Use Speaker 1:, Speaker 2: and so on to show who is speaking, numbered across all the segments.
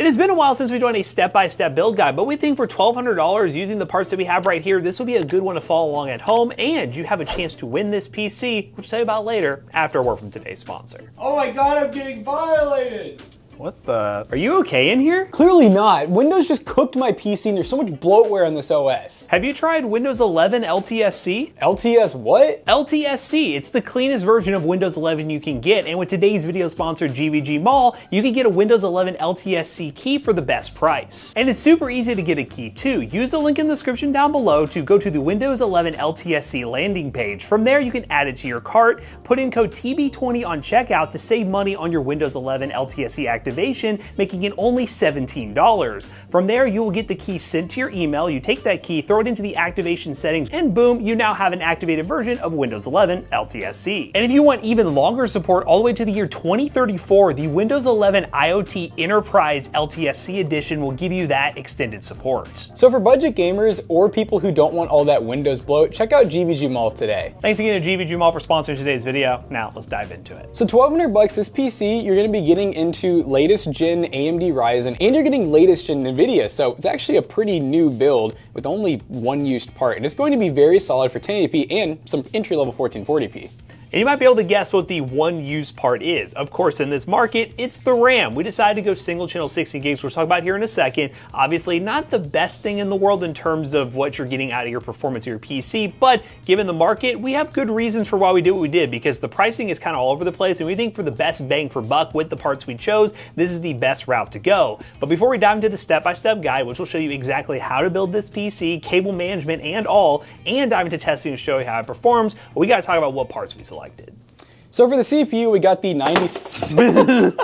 Speaker 1: It has been a while since we've done a step-by-step build guide, but we think for $1,200 using the parts that we have right here, this will be a good one to follow along at home, and you have a chance to win this PC, which I'll tell you about later after a word from today's sponsor.
Speaker 2: Oh my god, I'm getting violated!
Speaker 1: What the? Are you okay in here?
Speaker 2: Clearly not. Windows just cooked my PC and there's so much bloatware on this OS.
Speaker 1: Have you tried Windows 11 LTSC?
Speaker 2: LTS what?
Speaker 1: LTSC. It's the cleanest version of Windows 11 you can get, and with today's video sponsor GVGMall, you can get a Windows 11 LTSC key for the best price. And it's super easy to get a key too. Use the link in the description down below to go to the Windows 11 LTSC landing page. From there, you can add it to your cart, put in code TB20 on checkout to save money on your Windows 11 LTSC activation, making it only $17. From there, you will get the key sent to your email. You take that key, throw it into the activation settings, and boom, you now have an activated version of Windows 11 LTSC. And if you want even longer support all the way to the year 2034, the Windows 11 IoT Enterprise LTSC edition will give you that extended support.
Speaker 2: So for budget gamers or people who don't want all that Windows bloat, check out GVGMall today.
Speaker 1: Thanks again to GVGMall for sponsoring today's video. Now let's dive into it.
Speaker 2: So $1,200 this PC, you're going to be getting into latest gen AMD Ryzen, and you're getting latest gen NVIDIA, so it's actually a pretty new build with only one used part, and it's going to be very solid for 1080p and some entry-level 1440p.
Speaker 1: And you might be able to guess what the one used part is. Of course, in this market, it's the RAM. We decided to go single channel 60 gigs, which we'll talk about here in a second. Obviously, not the best thing in the world in terms of what you're getting out of your performance of your PC, but given the market, we have good reasons for why we did what we did, because the pricing is kind of all over the place, and we think for the best bang for buck with the parts we chose, this is the best route to go. But before we dive into the step-by-step guide, which will show you exactly how to build this PC, cable management and all, and dive into testing to show you how it performs, we gotta talk about what parts we selected.
Speaker 2: So for the CPU, we got the 9600.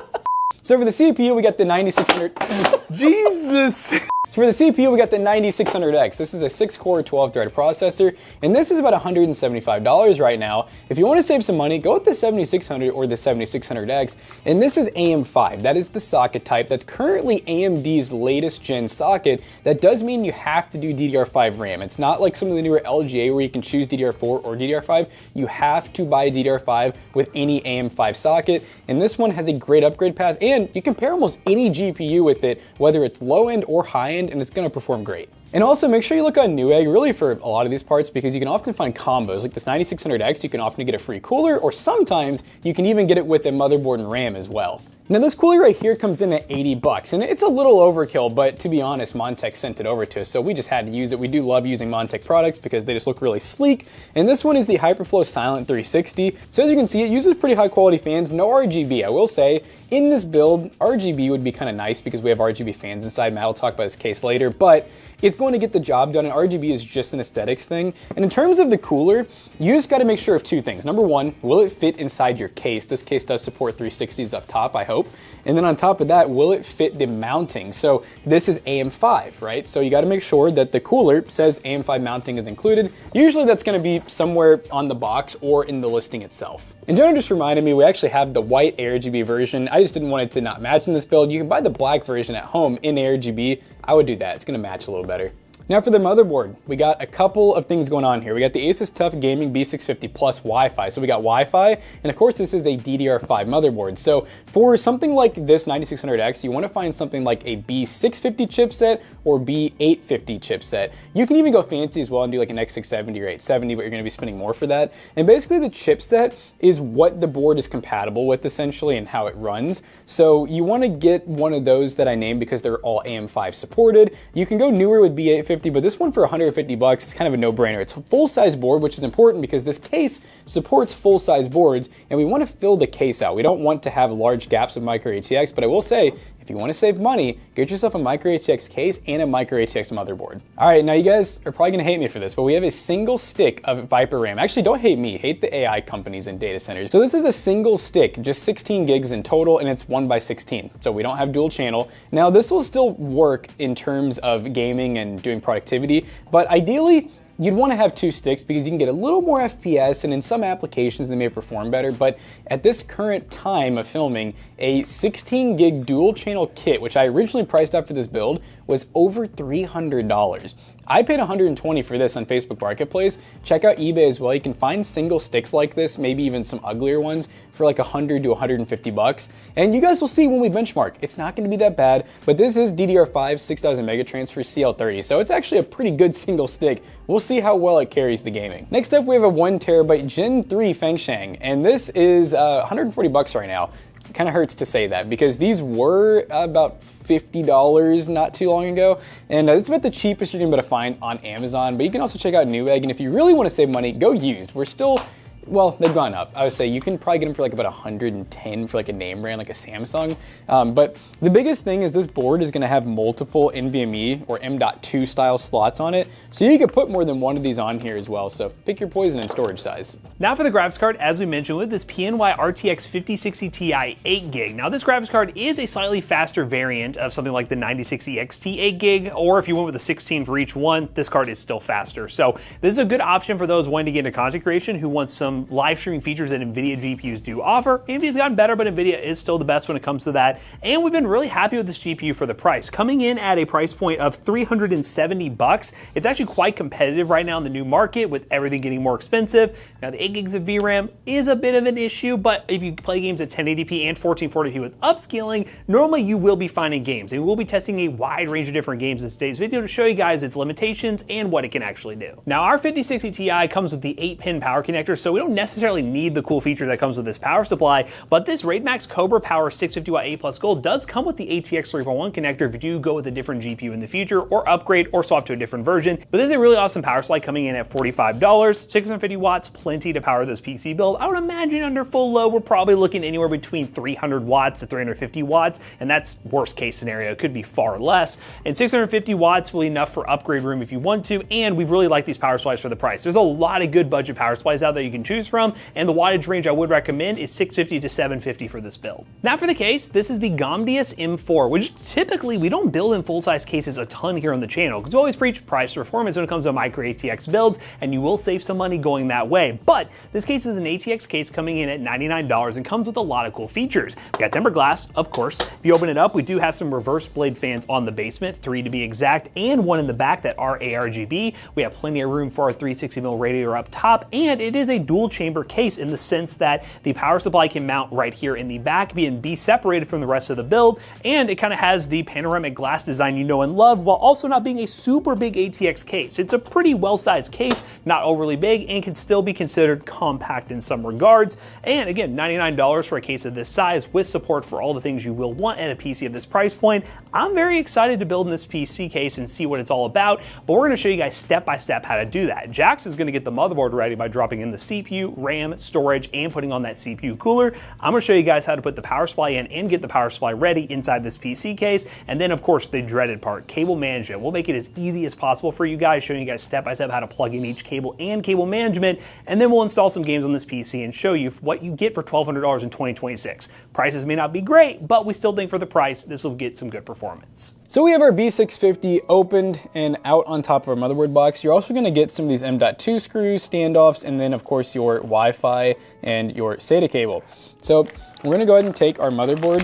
Speaker 1: Jesus.
Speaker 2: For the CPU, we got the 9600X. This is a 6-core, 12-thread processor, and this is about $175 right now. If you want to save some money, go with the 7600 or the 7600X, and this is AM5. That is the socket type. That's currently AMD's latest gen socket. That does mean you have to do DDR5 RAM. It's not like some of the newer LGA where you can choose DDR4 or DDR5. You have to buy DDR5 with any AM5 socket, and this one has a great upgrade path, and you can pair almost any GPU with it, whether it's low-end or high-end, and it's going to perform great. And also make sure you look on Newegg really for a lot of these parts, because you can often find combos. Like this 9600X, you can often get a free cooler, or sometimes you can even get it with a motherboard and RAM as well. Now this cooler right here comes in at $80, and it's a little overkill, but to be honest, Montech sent it over to us, so we just had to use it. We do love using Montech products because they just look really sleek. And this one is the Hyperflow Silent 360. So as you can see, it uses pretty high quality fans, no RGB. I will say, in this build, RGB would be kind of nice because we have RGB fans inside. Matt will talk about this case later, but it's going to get the job done, and RGB is just an aesthetics thing. And in terms of the cooler, you just got to make sure of two things. Number one, will it fit inside your case? This case does support 360s up top, I hope. And then on top of that, will it fit the mounting? So this is AM5, right? So you got to make sure that the cooler says AM5 mounting is included. Usually that's going to be somewhere on the box or in the listing itself. And Jonah just reminded me, we actually have the white ARGB version. I just didn't want it to not match in this build. You can buy the black version at home in ARGB. I would do that. It's going to match a little better. Now for the motherboard, we got a couple of things going on here. We got the Asus TUF Gaming B650 Plus Wi-Fi. So we got Wi-Fi, and of course this is a DDR5 motherboard. So for something like this 9600X, you want to find something like a B650 chipset or B850 chipset. You can even go fancy as well and do like an X670 or 870, but you're going to be spending more for that. And basically the chipset is what the board is compatible with essentially and how it runs. So you want to get one of those that I named because they're all AM5 supported. You can go newer with B850, but this one for $150 is kind of a no-brainer. It's a full-size board, which is important because this case supports full-size boards, and we want to fill the case out. We don't want to have large gaps of micro ATX, but I will say, if you want to save money, get yourself a micro ATX case and a micro ATX motherboard. All right, now you guys are probably going to hate me for this, but we have a single stick of Viper RAM. Actually, don't hate me, hate the AI companies and data centers. So this is a single stick, just 16 gigs in total, and it's 1x16. So we don't have dual channel. Now this will still work in terms of gaming and doing productivity, but ideally, you'd want to have two sticks because you can get a little more FPS, and in some applications they may perform better, but at this current time of filming, a 16 gig dual channel kit, which I originally priced out for this build, was over $300. I paid $120 for this on Facebook Marketplace. Check out eBay as well. You can find single sticks like this, maybe even some uglier ones, for like $100 to $150. And you guys will see when we benchmark. It's not going to be that bad, but this is DDR5 6000 megatransfer CL30, so it's actually a pretty good single stick. We'll see how well it carries the gaming. Next up, we have a 1TB Gen 3 Fengshang, and this is $140 right now. It kind of hurts to say that because these were about $50 not too long ago, and it's about the cheapest you're gonna be able to find on Amazon, but you can also check out Newegg, and if you really want to save money, go used. We're still, well, they've gone up. I would say you can probably get them for like about 110 for like a name brand, like a Samsung. But the biggest thing is this board is gonna have multiple NVMe or M.2 style slots on it. So you can put more than one of these on here as well. So pick your poison in storage size.
Speaker 1: Now for the graphics card, as we mentioned, with this PNY RTX 5060 Ti 8GB. Now this graphics card is a slightly faster variant of something like the 9060 XT 8GB, or if you went with a 16 for each one, this card is still faster. So this is a good option for those wanting to get into content creation who want some live streaming features that NVIDIA GPUs do offer. NVIDIA's gotten better, but NVIDIA is still the best when it comes to that. And we've been really happy with this GPU for the price. Coming in at a price point of $370, it's actually quite competitive right now in the new market with everything getting more expensive. Now the 8 gigs of VRAM is a bit of an issue, but if you play games at 1080p and 1440p with upscaling, normally you will be finding games. And we'll be testing a wide range of different games in today's video to show you guys its limitations and what it can actually do. Now our 5060 Ti comes with the 8-pin power connector, so we don't necessarily need the cool feature that comes with this power supply, but this Raidmax Cobra Power 650W A Plus Gold does come with the ATX 3.1 connector if you do go with a different GPU in the future or upgrade or swap to a different version. But this is a really awesome power supply coming in at $45, 650 watts, plenty to power this PC build. I would imagine under full load, we're probably looking anywhere between 300 watts to 350 watts, and that's worst case scenario. It could be far less. And 650 watts will be enough for upgrade room if you want to, and we really like these power supplies for the price. There's a lot of good budget power supplies out there you can choose from, and the wattage range I would recommend is 650 to 750 for this build. Now for the case, this is the Gamdias M4, which typically we don't build in full-size cases a ton here on the channel because we always preach price performance when it comes to micro ATX builds, and you will save some money going that way. But this case is an ATX case coming in at $99 and comes with a lot of cool features. We got tempered glass, of course. If you open it up, we do have some reverse blade fans on the basement, 3 to be exact, and one in the back that are ARGB. We have plenty of room for our 360mm radiator up top, and it is a dual chamber case in the sense that the power supply can mount right here in the back, be separated from the rest of the build, and it kind of has the panoramic glass design you know and love, while also not being a super big ATX case. It's a pretty well-sized case, not overly big, and can still be considered compact in some regards. And again, $99 for a case of this size with support for all the things you will want at a PC of this price point. I'm very excited to build in this PC case and see what it's all about, but we're going to show you guys step by step how to do that. Jackson's going to get the motherboard ready by dropping in the CPU, RAM, storage, and putting on that CPU cooler. I'm going to show you guys how to put the power supply in and get the power supply ready inside this PC case. And then of course the dreaded part, cable management. We'll make it as easy as possible for you guys, showing you guys step by step how to plug in each cable and cable management. And then we'll install some games on this PC and show you what you get for $1,200 in 2026. Prices may not be great, but we still think for the price, this will get some good performance.
Speaker 2: So we have our B650 opened and out on top of our motherboard box. You're also going to get some of these M.2 screws, standoffs, and then of course your Wi-Fi and your SATA cable. So we're going to go ahead and take our motherboard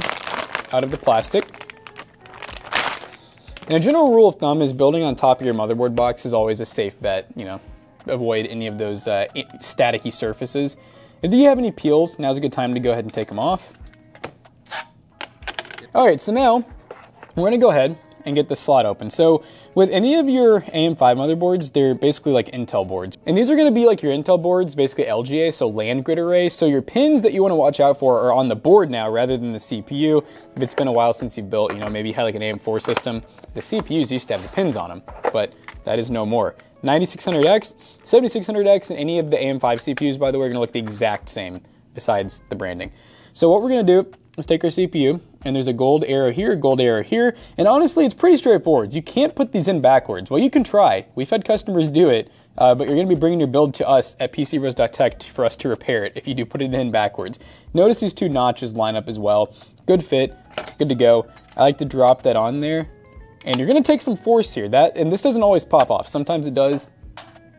Speaker 2: out of the plastic. And a general rule of thumb is building on top of your motherboard box is always a safe bet. You know, avoid any of those staticky surfaces. If you have any peels, now's a good time to go ahead and take them off. All right, so now we're going to go ahead and get the slot open. So with any of your AM5 motherboards, they're basically like Intel boards. And these are going to be like your Intel boards, basically LGA, so land grid array. So your pins that you want to watch out for are on the board now rather than the CPU. If it's been a while since you've built, you know, maybe you had like an AM4 system, the CPUs used to have the pins on them, but that is no more. 9600X, 7600X, and any of the AM5 CPUs, by the way, are going to look the exact same besides the branding. So what we're going to do is take our CPU, and there's a gold arrow here, and honestly, it's pretty straightforward. You can't put these in backwards. Well, you can try. We've had customers do it, but you're going to be bringing your build to us at PCBros.tech for us to repair it if you do put it in backwards. Notice these two notches line up as well. Good fit, good to go. I like to drop that on there, and you're going to take some force here. And this doesn't always pop off. Sometimes it does,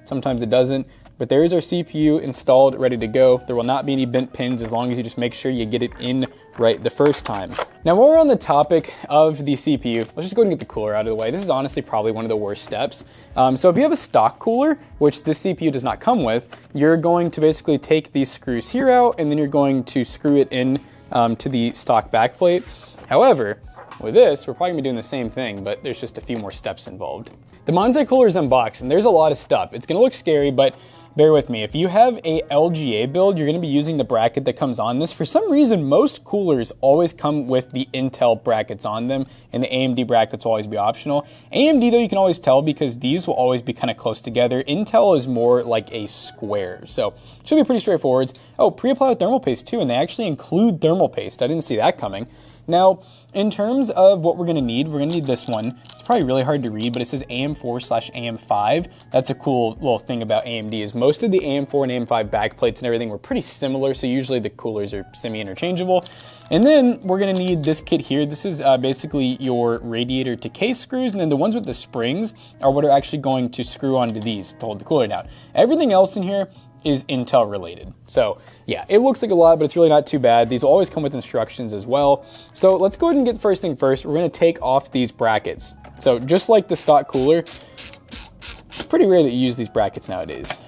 Speaker 2: sometimes it doesn't. But there is our CPU installed, ready to go. There will not be any bent pins as long as you just make sure you get it in right the first time. Now, while we're on the topic of the CPU, let's just go ahead and get the cooler out of the way. This is honestly probably one of the worst steps. So if you have a stock cooler, which this CPU does not come with, you're going to basically take these screws here out, and then you're going to screw it in to the stock backplate. However, with this, we're probably gonna be doing the same thing, but there's just a few more steps involved. The Montech cooler is unboxed, and there's a lot of stuff. It's gonna look scary, but bear with me. If you have a LGA build, you're gonna be using the bracket that comes on this. For some reason, most coolers always come with the Intel brackets on them, and the AMD brackets will always be optional. AMD, though, you can always tell because these will always be kind of close together. Intel is more like a square, so it should be pretty straightforward. Oh, pre-apply with thermal paste too, and they actually include thermal paste. I didn't see that coming. Now, in terms of what we're gonna need this one. It's probably really hard to read, but it says AM4/AM5. That's a cool little thing about AMD is most of the AM4 and AM5 backplates and everything were pretty similar, so usually the coolers are semi-interchangeable. And then we're gonna need this kit here. This is basically your radiator to case screws, and then the ones with the springs are what are actually going to screw onto these to hold the cooler down. Everything else in here is Intel related. So yeah, it looks like a lot, but it's really not too bad. These will always come with instructions as well. So let's go ahead and get first thing first. We're gonna take off these brackets. So just like the stock cooler, it's pretty rare that you use these brackets nowadays.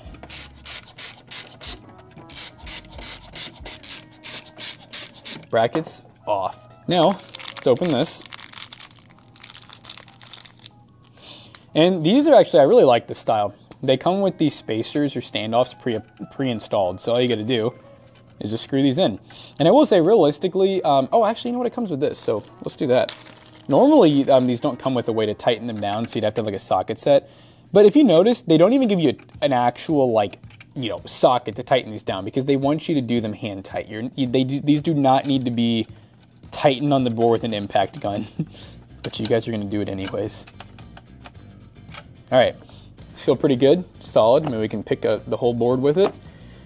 Speaker 2: Brackets off. Now, let's open this. And these are actually, I really like this style. They come with these spacers or standoffs pre-installed, so all you gotta do is just screw these in. And I will say, realistically, oh, actually, you know what, it comes with this, so let's do that. Normally, these don't come with a way to tighten them down, so you'd have to have like a socket set. But if you notice, they don't even give you an actual, like, you know, socket to tighten these down because they want you to do them hand tight. These do not need to be tightened on the board with an impact gun, but you guys are gonna do it anyways. All right. Feel pretty good, solid. Maybe we can pick the whole board with it.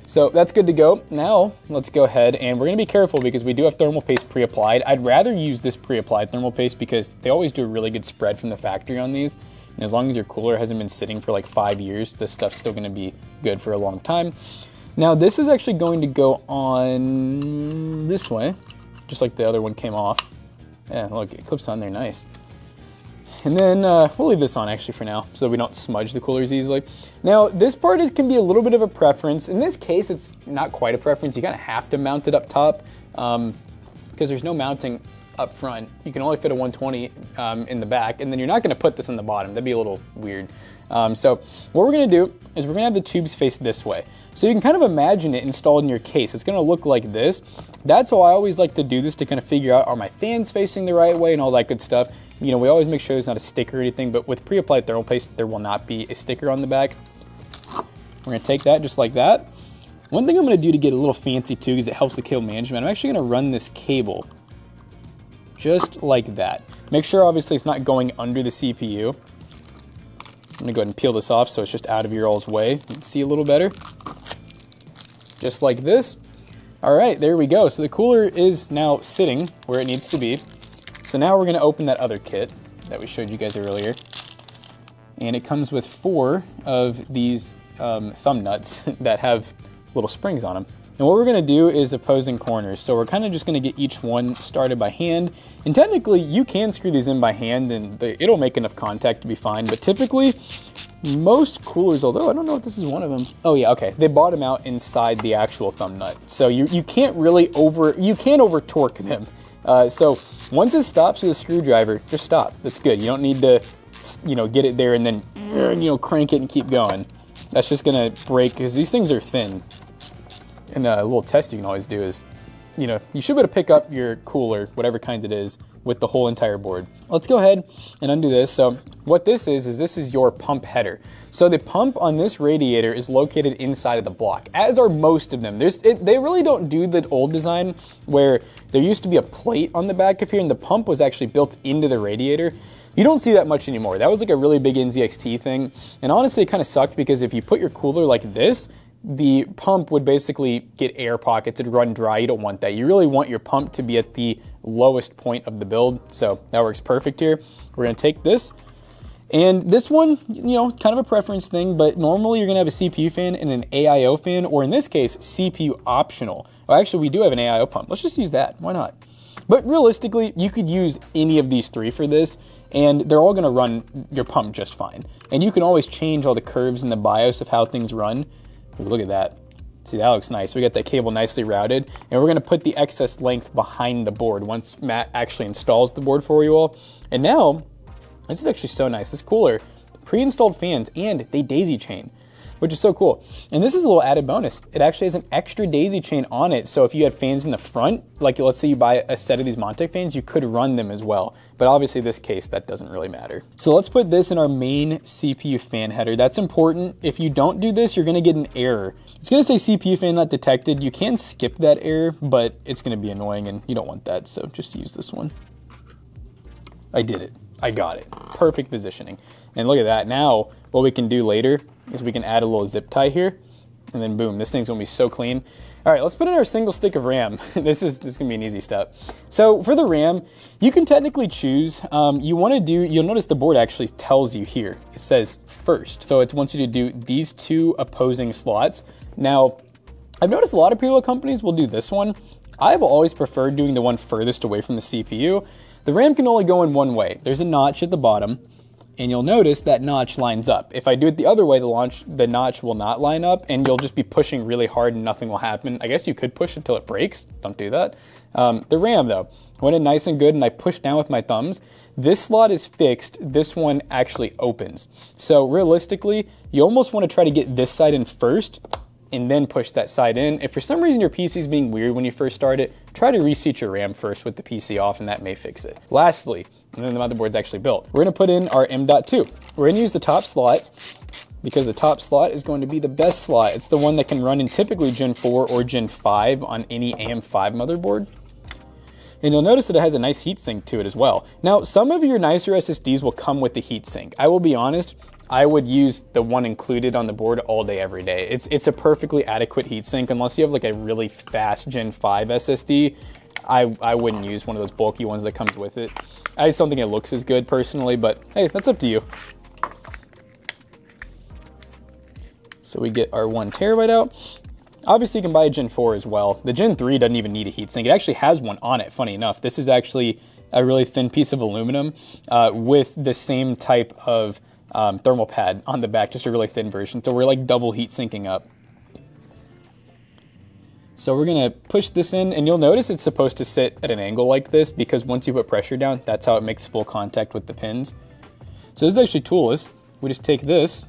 Speaker 2: So that's good to go. Now let's go ahead and we're gonna be careful because we do have thermal paste pre-applied. I'd rather use this pre-applied thermal paste because they always do a really good spread from the factory on these. And as long as your cooler hasn't been sitting for like 5 years, this stuff's still gonna be good for a long time. Now this is actually going to go on this way, just like the other one came off. Yeah, look, it clips on there nice. And then we'll leave this on actually for now so we don't smudge the coolers easily. Now this part can be a little bit of a preference. In this case, it's not quite a preference. You kind of have to mount it up top because there's no mounting up front. You can only fit a 120 in the back, and then you're not gonna put this in the bottom. That'd be a little weird. So what we're gonna do is we're gonna have the tubes face this way. So you can kind of imagine it installed in your case. It's gonna look like this. That's how I always like to do this, to kind of figure out, are my fans facing the right way and all that good stuff. You know, we always make sure there's not a sticker or anything, but with pre-applied thermal paste, there will not be a sticker on the back. We're gonna take that just like that. One thing I'm gonna do to get a little fancy too, because it helps the cable management, I'm actually gonna run this cable just like that. Make sure obviously it's not going under the CPU. I'm gonna go ahead and peel this off so it's just out of your all's way. You can see a little better. Just like this. All right, there we go. So the cooler is now sitting where it needs to be. So now we're gonna open that other kit that we showed you guys earlier. And it comes with 4 of these thumb nuts that have little springs on them. And what we're gonna do is opposing corners. So we're kind of just gonna get each one started by hand. And technically you can screw these in by hand and it'll make enough contact to be fine. But typically most coolers, although I don't know if this is one of them. Oh yeah, okay. They bottom out inside the actual thumb nut. So you can't really over torque them. So once it stops with a screwdriver, just stop. That's good. You don't need to, get it there and then, crank it and keep going. That's just gonna break because these things are thin. And a little test you can always do is, you should be able to pick up your cooler, whatever kind it is, with the whole entire board. Let's go ahead and undo this. So what this is your pump header. So the pump on this radiator is located inside of the block, as are most of them. They really don't do the old design where there used to be a plate on the back of here and the pump was actually built into the radiator. You don't see that much anymore. That was like a really big NZXT thing. And honestly, it kind of sucked because if you put your cooler like this, the pump would basically get air pockets, it'd run dry. You don't want that. You really want your pump to be at the lowest point of the build. So that works perfect here. We're gonna take this And this one, you know, kind of a preference thing, but normally you're gonna have a CPU fan and an AIO fan, or in this case, CPU optional. Well, actually, we do have an AIO pump. Let's just use that, why not? But realistically, you could use any of these three for this, and they're all gonna run your pump just fine. And you can always change all the curves in the BIOS of how things run. Ooh, look at that. See, that looks nice. We got that cable nicely routed, and we're gonna put the excess length behind the board once Matt actually installs the board for you all. And now, this is actually so nice. This cooler, pre-installed fans, and they daisy chain, which is so cool. And this is a little added bonus. It actually has an extra daisy chain on it, so if you had fans in the front, like let's say you buy a set of these Montech fans, you could run them as well. But obviously this case, that doesn't really matter. So let's put this in our main CPU fan header. That's important. If you don't do this, you're gonna get an error. It's gonna say CPU fan not detected. You can skip that error, but it's gonna be annoying and you don't want that, so just use this one. I did it. I got it. Perfect positioning. And look at that. Now, what we can do later is we can add a little zip tie here, and then boom, this thing's gonna be so clean. All right, let's put in our single stick of RAM. This is gonna be an easy step. So for the RAM, you can technically choose. You'll notice the board actually tells you here. It says first. So it wants you to do these two opposing slots. Now, I've noticed a lot of preload companies will do this one. I've always preferred doing the one furthest away from the CPU. The RAM can only go in one way. There's a notch at the bottom, and you'll notice that notch lines up. If I do it the other way, the notch will not line up, and you'll just be pushing really hard and nothing will happen. I guess you could push until it breaks. Don't do that. The RAM, though, went in nice and good, and I pushed down with my thumbs. This slot is fixed. This one actually opens. So realistically, you almost want to try to get this side in first, and then push that side in. If for some reason your PC is being weird when you first start it, try to reseat your RAM first with the PC off, and that may fix it. Lastly, and then the motherboard's actually built, we're gonna put in our M.2. We're gonna use the top slot because the top slot is going to be the best slot. It's the one that can run in typically Gen 4 or Gen 5 on any AM5 motherboard. And you'll notice that it has a nice heatsink to it as well. Now, some of your nicer SSDs will come with the heatsink. I will be honest, I would use the one included on the board all day, every day. It's a perfectly adequate heatsink. Unless you have like a really fast Gen 5 SSD, I wouldn't use one of those bulky ones that comes with it. I just don't think it looks as good personally, but hey, that's up to you. So we get our 1 terabyte out. Obviously you can buy a Gen 4 as well. The Gen 3 doesn't even need a heatsink. It actually has one on it, funny enough. This is actually a really thin piece of aluminum with the same type of thermal pad on the back, just a really thin version. So we're like double heat sinking up. So we're gonna push this in, and you'll notice it's supposed to sit at an angle like this because once you put pressure down, that's how it makes full contact with the pins. So this is actually toolless. We just take this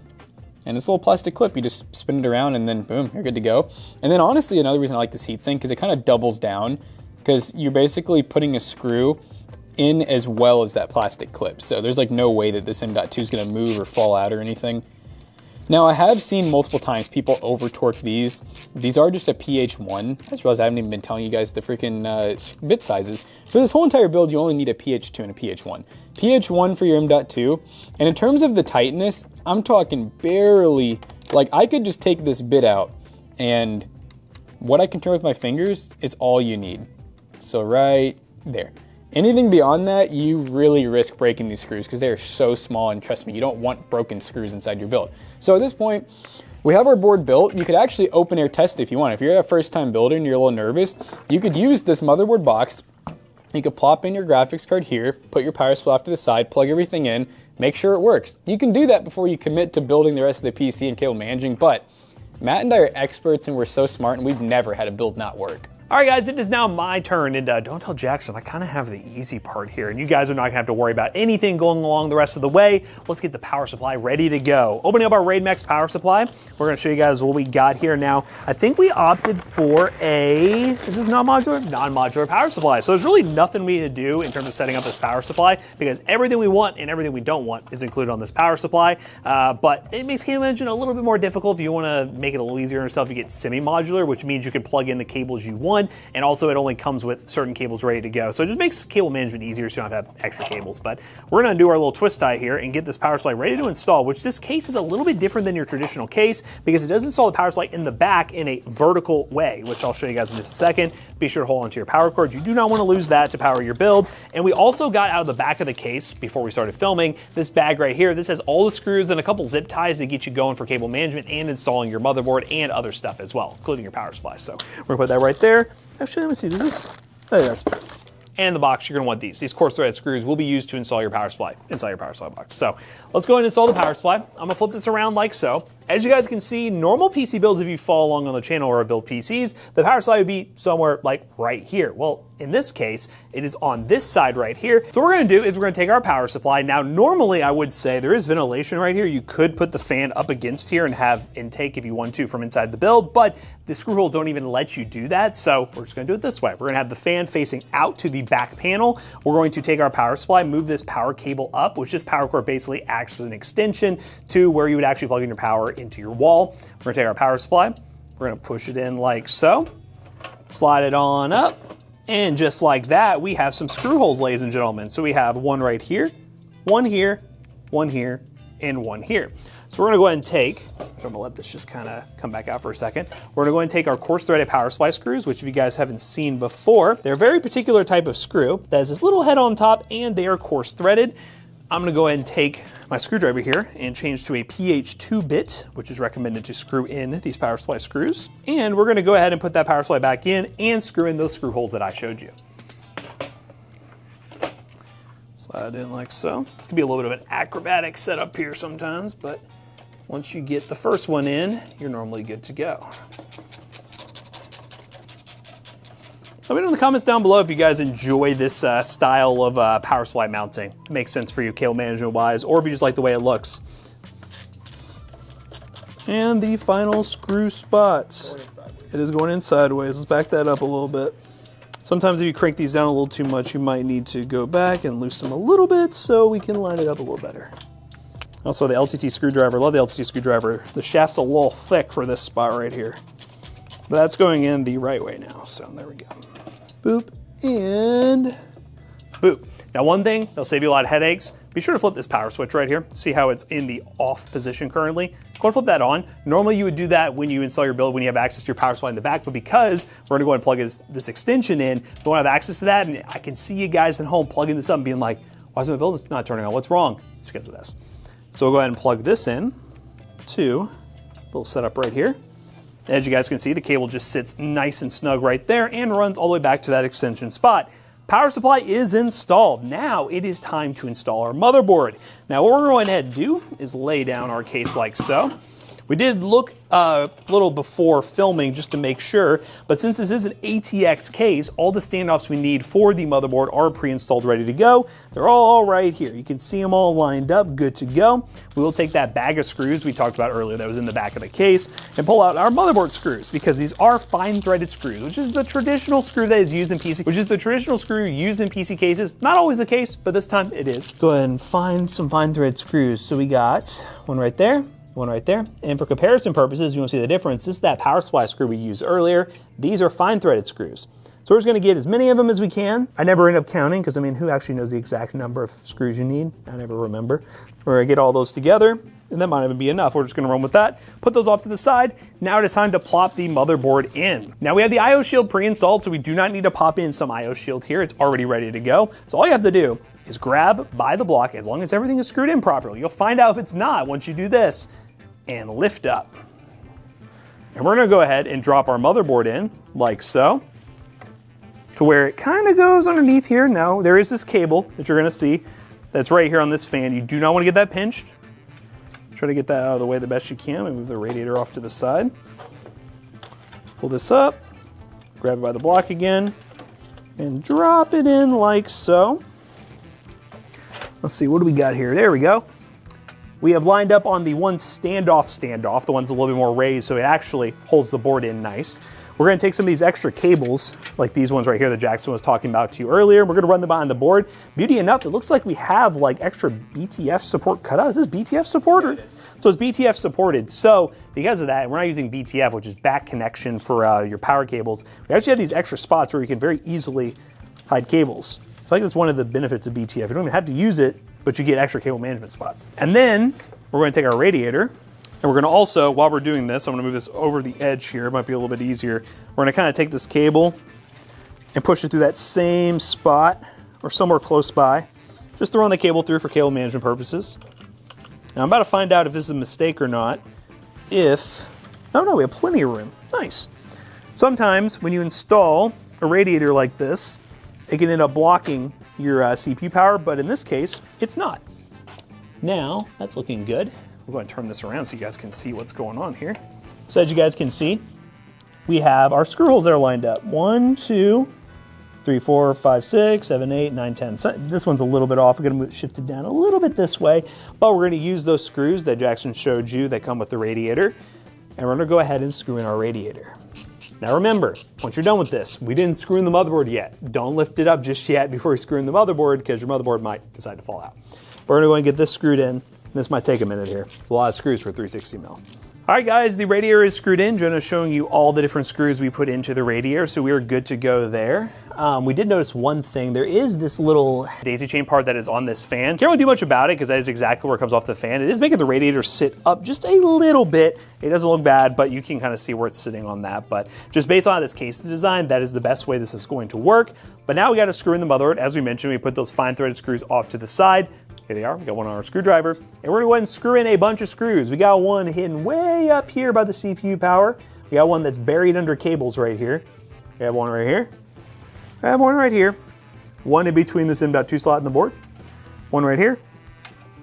Speaker 2: and this little plastic clip, you just spin it around and then boom, you're good to go. And then honestly, another reason I like this heatsink is it kind of doubles down because you're basically putting a screw in as well as that plastic clip. So there's like no way that this M.2 is gonna move or fall out or anything. Now I have seen multiple times people over torque these. These are just a PH1. I just realized I haven't even been telling you guys the freaking bit sizes. For this whole entire build, you only need a PH2 and a PH1. PH1 for your M.2. And in terms of the tightness, I'm talking barely, like I could just take this bit out and what I can turn with my fingers is all you need. So right there. Anything beyond that, you really risk breaking these screws because they are so small, and trust me, you don't want broken screws inside your build. So at this point, we have our board built. You could actually open air test it if you want. If you're a first time builder and you're a little nervous, you could use this motherboard box. You could plop in your graphics card here, put your power supply off to the side, plug everything in, make sure it works. You can do that before you commit to building the rest of the PC and cable managing, but Matt and I are experts and we're so smart and we've never had a build not work.
Speaker 1: All right, guys, it is now my turn, and don't tell Jackson, I kind of have the easy part here, and you guys are not gonna have to worry about anything going along the rest of the way. Let's get the power supply ready to go. Opening up our Raidmax power supply, we're gonna show you guys what we got here. Now, I think we opted for is this non-modular? Non-modular power supply. So there's really nothing we need to do in terms of setting up this power supply, because everything we want and everything we don't want is included on this power supply. But it makes cable management a little bit more difficult. If you wanna make it a little easier on yourself, you get semi-modular, which means you can plug in the cables you want one, and also it only comes with certain cables ready to go. So it just makes cable management easier so you don't have extra cables. But we're gonna do our little twist tie here and get this power supply ready to install, which this case is a little bit different than your traditional case because it does install the power supply in the back in a vertical way, which I'll show you guys in just a second. Be sure to hold onto your power cord. You do not want to lose that to power your build. And we also got out of the back of the case before we started filming this bag right here. This has all the screws and a couple zip ties to get you going for cable management and installing your motherboard and other stuff as well, including your power supply. So we're gonna put that right there. Actually, let me see, does this? Oh, yes. And in the box, you're gonna want these. These coarse threaded screws will be used to install your power supply inside your power supply box. So let's go ahead and install the power supply. I'm gonna flip this around like so. As you guys can see, normal PC builds, if you follow along on the channel or build PCs, the power supply would be somewhere like right here. Well, in this case, it is on this side right here. So what we're gonna do is we're gonna take our power supply. Now, normally I would say there is ventilation right here. You could put the fan up against here and have intake if you want to from inside the build, but the screw holes don't even let you do that. So we're just gonna do it this way. We're gonna have the fan facing out to the back panel. We're going to take our power supply, move this power cable up, which this power cord basically acts as an extension to where you would actually plug in your power into your wall. We're gonna take our power supply, we're gonna push it in like so, slide it on up, and just like that, we have some screw holes, ladies and gentlemen. So we have one right here, one here, one here, and one here. So we're gonna go ahead and take, so I'm gonna let this just kind of come back out for a second. We're gonna go ahead and take our coarse threaded power supply screws, which if you guys haven't seen before, they're a very particular type of screw that has this little head on top and they are coarse threaded. I'm gonna go ahead and take my screwdriver here and change to a PH2 bit, which is recommended to screw in these power supply screws. And we're gonna go ahead and put that power supply back in and screw in those screw holes that I showed you. Slide it in like so. It's gonna be a little bit of an acrobatic setup here sometimes, but once you get the first one in, you're normally good to go. Let me know in the comments down below if you guys enjoy this style of power supply mounting. It makes sense for you cable management wise, or if you just like the way it looks. And the final screw spot. It is going in sideways. Let's back that up a little bit. Sometimes if you crank these down a little too much, you might need to go back and loosen them a little bit so we can line it up a little better. Also the LTT screwdriver, love the LTT screwdriver. The shaft's a little thick for this spot right here. But that's going in the right way now, so there we go. Boop, and boop. Now one thing, that'll save you a lot of headaches. Be sure to flip this power switch right here. See how it's in the off position currently? Go ahead and flip that on. Normally you would do that when you install your build, when you have access to your power supply in the back, but because we're gonna go ahead and plug this extension in, we don't have access to that, and I can see you guys at home plugging this up and being like, why is my build not turning on? What's wrong? It's because of this. So we'll go ahead and plug this in to a little setup right here. As you guys can see, the cable just sits nice and snug right there and runs all the way back to that extension spot. Power supply is installed. Now it is time to install our motherboard. Now what we're going ahead and do is lay down our case like so. We did look a little before filming just to make sure, but since this is an ATX case, all the standoffs we need for the motherboard are pre-installed, ready to go. They're all right here. You can see them all lined up, good to go. We will take that bag of screws we talked about earlier that was in the back of the case and pull out our motherboard screws, because these are fine threaded screws, which is the traditional screw that is used in PC, which is the traditional screw used in PC cases. Not always the case, but this time it is. Go ahead and find some fine thread screws. So we got one right there, one right there. And for comparison purposes, you want to see the difference. This is that power supply screw we used earlier. These are fine threaded screws. So we're just going to get as many of them as we can. I never end up counting because, I mean, who actually knows the exact number of screws you need? I never remember. We're going to get all those together, and that might even be enough. We're just going to run with that. Put those off to the side. Now it is time to plop the motherboard in. Now we have the IO shield pre-installed, so we do not need to pop in some IO shield here. It's already ready to go. So all you have to do is grab by the block, as long as everything is screwed in properly. You'll find out if it's not once you do this, and lift up. And we're gonna go ahead and drop our motherboard in like so, to where it kind of goes underneath here. Now there is this cable that you're gonna see that's right here on this fan. You do not want to get that pinched. Try to get that out of the way the best you can and move the radiator off to the side. Pull this up, grab it by the block again, and drop it in like so. Let's see, what do we got here? There we go. We have lined up on the one standoff, the one's a little bit more raised, so it actually holds the board in nice. We're We're gonna take some of these extra cables, like these ones right here that Jackson was talking about to you earlier, and we're gonna run them behind the board. Beauty enough, it looks like we have like extra BTF support cut out. Is this BTF support? So it's BTF supported. So because of that, we're not using BTF, which is back connection for your power cables. We actually have these extra spots where you can very easily hide cables. I feel like that's one of the benefits of BTF. You don't even have to use it, but you get extra cable management spots. And then we're gonna take our radiator, and we're gonna also, while we're doing this, I'm gonna move this over the edge here. It might be a little bit easier. We're gonna kind of take this cable and push it through that same spot or somewhere close by. Just to run the cable through for cable management purposes. Now I'm about to find out if this is a mistake or not. Oh no, we have plenty of room. Nice. Sometimes when you install a radiator like this, it can end up blocking your CPU power, but in this case, it's not. Now, that's looking good. We're going to turn this around so you guys can see what's going on here. So as you guys can see, we have our screw holes that are lined up. 1, 2, 3, 4, 5, 6, 7, 8, 9, 10. So this one's a little bit off. We're going to shift it down a little bit this way, but we're going to use those screws that Jackson showed you that come with the radiator, and we're going to go ahead and screw in our radiator. Now remember, once you're done with this, we didn't screw in the motherboard yet. Don't lift it up just yet before you screw in the motherboard, because your motherboard might decide to fall out. We're going to go and get this screwed in. This might take a minute here. It's a lot of screws for 360 mil. All right, guys, the radiator is screwed in. Jonah's showing you all the different screws we put into the radiator, so we are good to go there. We did notice one thing. There is this little daisy chain part that is on this fan. Can't really do much about it because that is exactly where it comes off the fan. It is making the radiator sit up just a little bit. It doesn't look bad, but you can kind of see where it's sitting on that. But just based on how this case is designed, that is the best way this is going to work. But now we got to screw in the motherboard. As we mentioned, we put those fine threaded screws off to the side. Here they are. We got one on our screwdriver, and we're going to go ahead and screw in a bunch of screws. We got one hidden way up here by the CPU power. We got one that's buried under cables right here. We have one right here. I have one right here. One in between this M.2 slot and the board. One right here.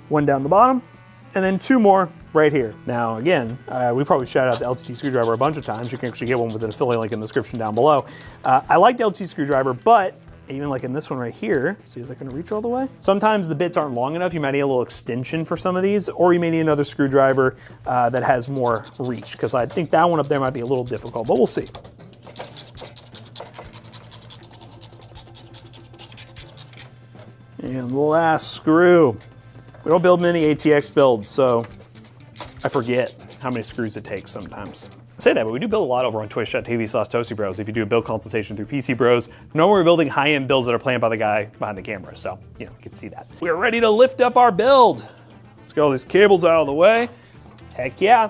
Speaker 1: One down the bottom, and then two more right here. Now, again, we probably shout out the LTT screwdriver a bunch of times. You can actually get one with an affiliate link in the description down below. I like the LTT screwdriver, but even like in this one right here, see, is that gonna reach all the way? Sometimes the bits aren't long enough. You might need a little extension for some of these, or you may need another screwdriver that has more reach, because I think that one up there might be a little difficult, but we'll see. And the last screw. We don't build many ATX builds, so I forget how many screws it takes sometimes. I say that, but we do build a lot over on twitch.tv/ToastyBros. If you do a build consultation through PC Bros, normally we're building high-end builds that are planned by the guy behind the camera, so you know, you can see that. We're ready to lift up our build. Let's get all these cables out of the way. Heck yeah.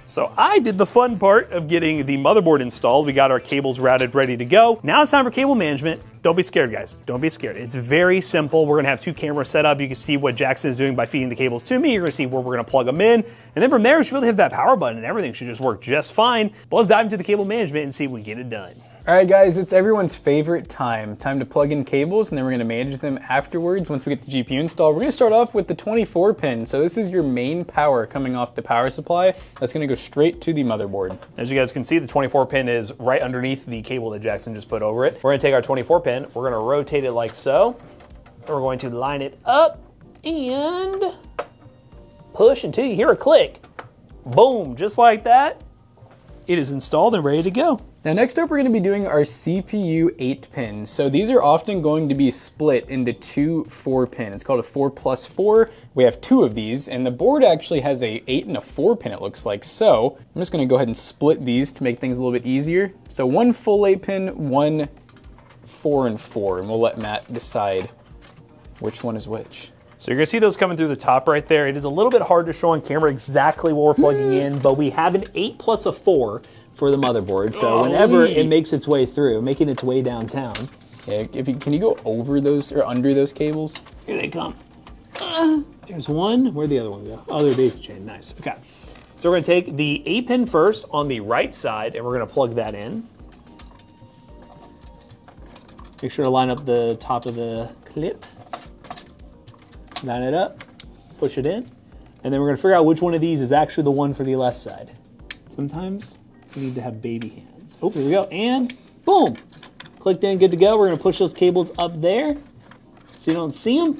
Speaker 1: So I did the fun part of getting the motherboard installed. We got our cables routed, ready to go. Now it's time for cable management. Don't be scared, guys. Don't be scared. It's very simple. We're gonna have two cameras set up. You can see what Jackson is doing by feeding the cables to me. You're gonna see where we're gonna plug them in. And then from there, we should be able to hit that power button and everything should just work just fine. But let's dive into the cable management and see if we can get it done.
Speaker 2: All right, guys, it's everyone's favorite time to plug in cables, and then we're gonna manage them afterwards once we get the GPU installed. We're gonna start off with the 24 pin. So this is your main power coming off the power supply. That's gonna go straight to the motherboard.
Speaker 1: As you guys can see, the 24 pin is right underneath the cable that Jackson just put over it. We're gonna take our 24 pin, we're gonna rotate it like so, and we're going to line it up and push until you hear a click. Boom, just like that. It is installed and ready to go.
Speaker 2: Now next up, we're gonna be doing our CPU 8 pins. So these are often going to be split into two 4 pin. It's called a 4+4. We have two of these, and the board actually has a 8 and a 4 pin, it looks like. So I'm just gonna go ahead and split these to make things a little bit easier. So one full 8 pin, one 4 and 4, and we'll let Matt decide which one is which.
Speaker 1: So you're gonna see those coming through the top right there. It is a little bit hard to show on camera exactly what we're plugging in, but we have an 8 plus a 4 for the motherboard. So whenever it makes its way through, making its way downtown.
Speaker 2: Yeah, can you go over those or under those cables?
Speaker 1: Here they come. There's one. Where'd the other one go? Oh, they're daisy chain. Nice. Okay. So we're gonna take the 8 pin first on the right side, and we're gonna plug that in. Make sure to line up the top of the clip. Line it up, push it in, and then we're gonna figure out which one of these is actually the one for the left side. Sometimes you need to have baby hands. Oh, here we go, and boom! Clicked in, good to go. We're gonna push those cables up there so you don't see them,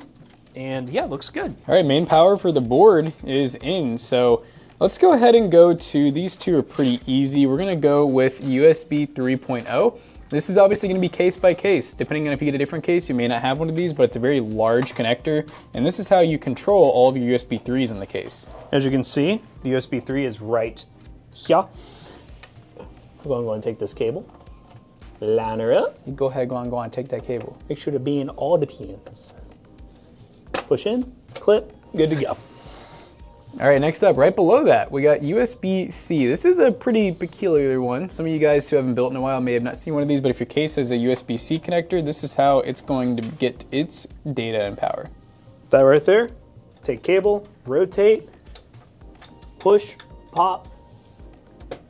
Speaker 1: and yeah, looks good.
Speaker 2: All right, main power for the board is in, so Let's go ahead and go to, these two are pretty easy. We're gonna go with USB 3.0. This is obviously gonna be case by case. Depending on if you get a different case, you may not have one of these, but it's a very large connector. And this is how you control all of your USB 3s in the case.
Speaker 1: As you can see, the USB 3 is right here. I'm going to go and take this cable, line her up.
Speaker 2: You go ahead, go on, take that cable.
Speaker 1: Make sure to be in all the pins. Push in, clip, good to go.
Speaker 2: All right, next up, right below that, we got USB-C. This is a pretty peculiar one. Some of you guys who haven't built in a while may have not seen one of these, but if your case has a USB-C connector, this is how it's going to get its data and power.
Speaker 1: That right there, take cable, rotate, push, pop,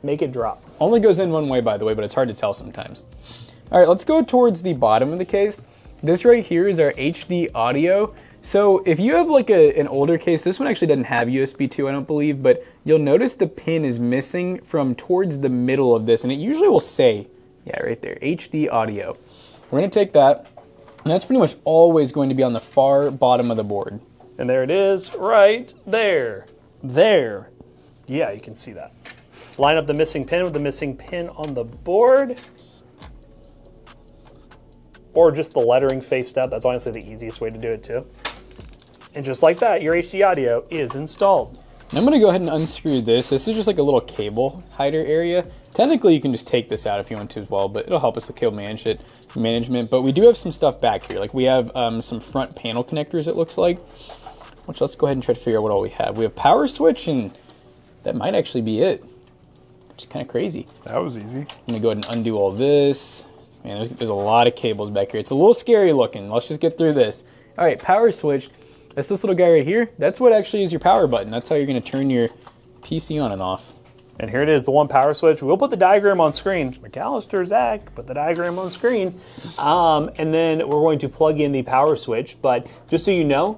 Speaker 1: make it drop.
Speaker 2: Only goes in one way, by the way, but it's hard to tell sometimes. All right, let's go towards the bottom of the case. This right here is our HD audio. So if you have like an older case, this one actually doesn't have USB 2, I don't believe, but you'll notice the pin is missing from towards the middle of this, and it usually will say, yeah, right there, HD audio. We're gonna take that, and that's pretty much always going to be on the far bottom of the board.
Speaker 1: And there it is, right there. There. Yeah, you can see that. Line up the missing pin with the missing pin on the board. Or just the lettering faced up. That's honestly the easiest way to do it too. And just like that, your HD audio is installed.
Speaker 2: I'm gonna go ahead and unscrew this. This is just like a little cable hider area. Technically, you can just take this out if you want to as well, but it'll help us with cable management. But we do have some stuff back here. Like we have some front panel connectors, it looks like. Which let's go ahead and try to figure out what all we have. We have power switch, and that might actually be it. Which is kind of crazy.
Speaker 1: That was easy.
Speaker 2: I'm gonna go ahead and undo all this. Man, there's a lot of cables back here. It's a little scary looking. Let's just get through this. All right, power switch. That's this little guy right here. That's what actually is your power button. That's how you're gonna turn your PC on and off.
Speaker 1: And here it is, the one power switch. We'll put the diagram on screen. McAllister, Zach, put the diagram on screen. And then we're going to plug in the power switch. But just so you know,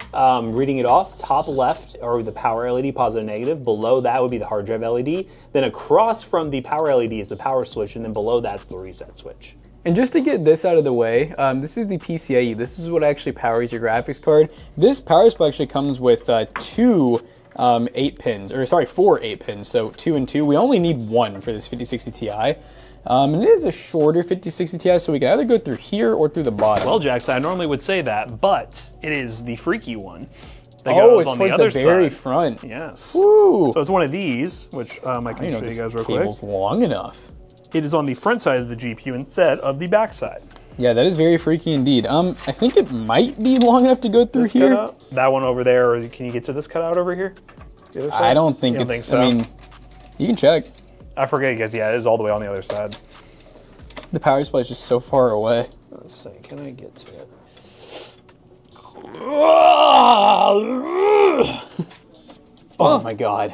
Speaker 1: reading it off, top left are the power LED, positive, negative. Below that would be the hard drive LED. Then across from the power LED is the power switch. And then below that's the reset switch.
Speaker 2: And just to get this out of the way, this is the PCIe. This is what actually powers your graphics card. This power supply actually comes with two 8 pins, or sorry, 4 8 pins, so 2 and 2. We only need 1 for this 5060 Ti. And it is a shorter 5060 Ti, so we can either go through here or through the bottom.
Speaker 1: Well, Jackson, I normally would say that, but it is the freaky one that goes on the other
Speaker 2: side. Very
Speaker 1: side.
Speaker 2: Front.
Speaker 1: Yes.
Speaker 2: Woo.
Speaker 1: So it's one of these, which I can show you guys real quick.
Speaker 2: Cable's long enough.
Speaker 1: It is on the front side of the GPU instead of the back side.
Speaker 2: Yeah, that is very freaky indeed. I think it might be long enough to go through
Speaker 1: this
Speaker 2: here.
Speaker 1: Cutout, that one over there, or can you get to this cutout over here?
Speaker 2: I don't think it's,
Speaker 1: so?
Speaker 2: I mean, you can check.
Speaker 1: I forget because, yeah, it is all the way on the other side.
Speaker 2: The power supply is just so far away.
Speaker 1: Let's see, can I get to it?
Speaker 2: Oh my God.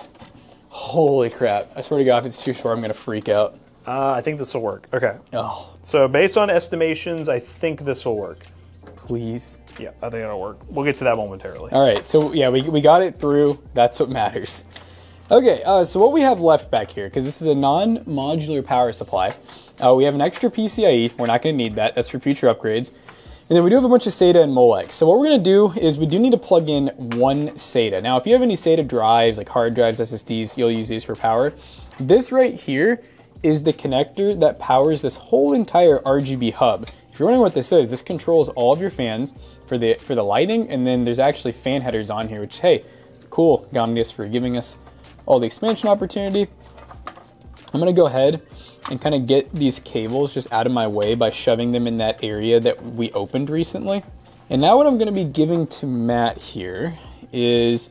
Speaker 2: Holy crap. I swear to God, if it's too short, I'm gonna freak out.
Speaker 1: I think this will work. Okay.
Speaker 2: Oh.
Speaker 1: So based on estimations, I think this will work.
Speaker 2: Please.
Speaker 1: Yeah, I think it'll work. We'll get to that momentarily.
Speaker 2: All right, so yeah, we got it through. That's what matters. Okay, so what we have left back here, because this is a non-modular power supply, we have an extra PCIe. We're not gonna need that. That's for future upgrades. And then we do have a bunch of SATA and Molex. So what we're gonna do is we do need to plug in one SATA. Now, if you have any SATA drives, like hard drives, SSDs, you'll use these for power. This right here is the connector that powers this whole entire RGB hub. If you're wondering what this is, this controls all of your fans for the lighting, and then there's actually fan headers on here, which, hey, cool, Gamdias, for giving us all the expansion opportunity. I'm gonna go ahead and kind of get these cables just out of my way by shoving them in that area that we opened recently. And now what I'm gonna be giving to Matt here is,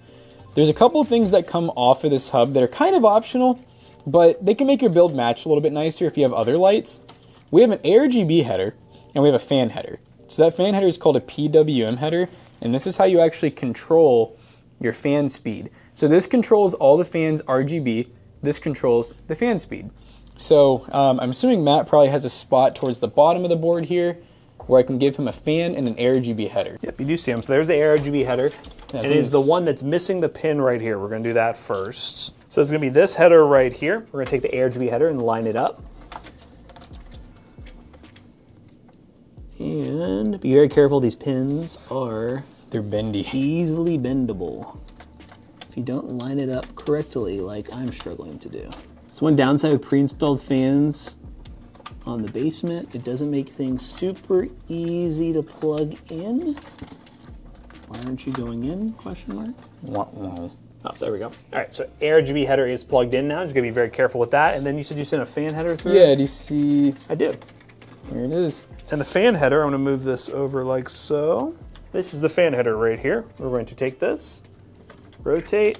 Speaker 2: there's a couple of things that come off of this hub that are kind of optional, but they can make your build match a little bit nicer if you have other lights. We have an ARGB header, and we have a fan header. So that fan header is called a PWM header, and this is how you actually control your fan speed. So this controls all the fans RGB, this controls the fan speed. So I'm assuming Matt probably has a spot towards the bottom of the board here where I can give him a fan and an ARGB header.
Speaker 1: Yep, you do see them. So there's the ARGB header. It is the one that's missing the pin right here. We're gonna do that first. So it's gonna be this header right here. We're gonna take the ARGB header and line it up. And be very careful, these pins are...
Speaker 2: They're bendy.
Speaker 1: Easily bendable. if you don't line it up correctly like I'm struggling to do. So one downside with pre-installed fans on the basement, it doesn't make things super easy to plug in. Why aren't you going in, question mark? Oh, there we go. All right, so RGB header is plugged in now. Just gonna be very careful with that. And then you said you sent a fan header through?
Speaker 2: Yeah, do you see?
Speaker 1: I did.
Speaker 2: Here it is.
Speaker 1: And the fan header, I'm gonna move this over like so. This is the fan header right here. We're going to take this, rotate,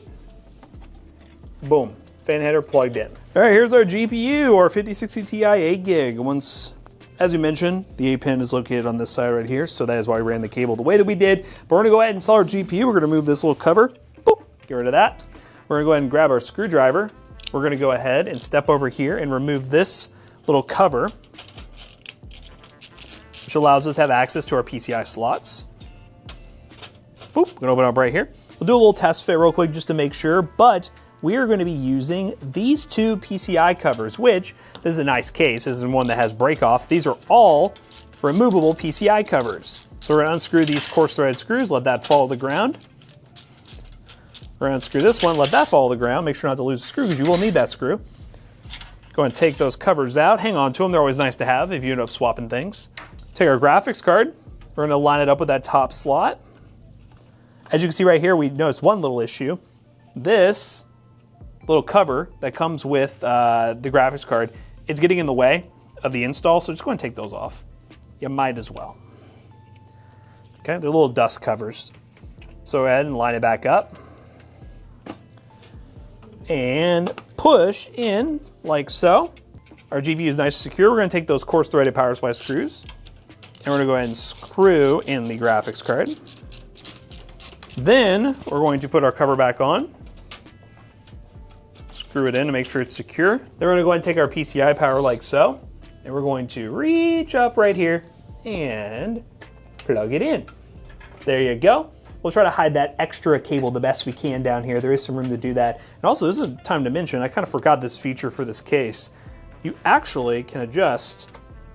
Speaker 1: boom. Fan header plugged in. All right, here's our GPU, our 5060 Ti 8 gig. Once, as we mentioned, the A pin is located on this side right here, so that is why we ran the cable the way that we did. But we're gonna go ahead and install our GPU. We're gonna move this little cover, boop, get rid of that. We're gonna go ahead and grab our screwdriver. We're gonna go ahead and step over here and remove this little cover, which allows us to have access to our PCI slots. Boop, we're gonna open it up right here. We'll do a little test fit real quick just to make sure, but we are going to be using these two PCI covers, which, this is a nice case. This is one that has break off. These are all removable PCI covers. So we're going to unscrew these coarse threaded screws, let that fall to the ground. We're going to unscrew this one, let that fall to the ground. Make sure not to lose the screw because you will need that screw. Go and take those covers out. Hang on to them. They're always nice to have if you end up swapping things. Take our graphics card. We're going to line it up with that top slot. As you can see right here, we notice one little issue. This little cover that comes with the graphics card, it's getting in the way of the install, so just go ahead and take those off. You might as well. Okay, they're little dust covers. So go ahead and line it back up. And push in like so. Our GPU is nice and secure. We're gonna take those coarse threaded power supply screws, and we're gonna go ahead and screw in the graphics card. Then we're going to put our cover back on. Screw it in to make sure it's secure. Then we're gonna go ahead and take our PCI power like so, and we're going to reach up right here and plug it in. There you go. We'll try to hide that extra cable the best we can down here. There is some room to do that. And also, this is a time to mention, I kind of forgot this feature for this case. You actually can adjust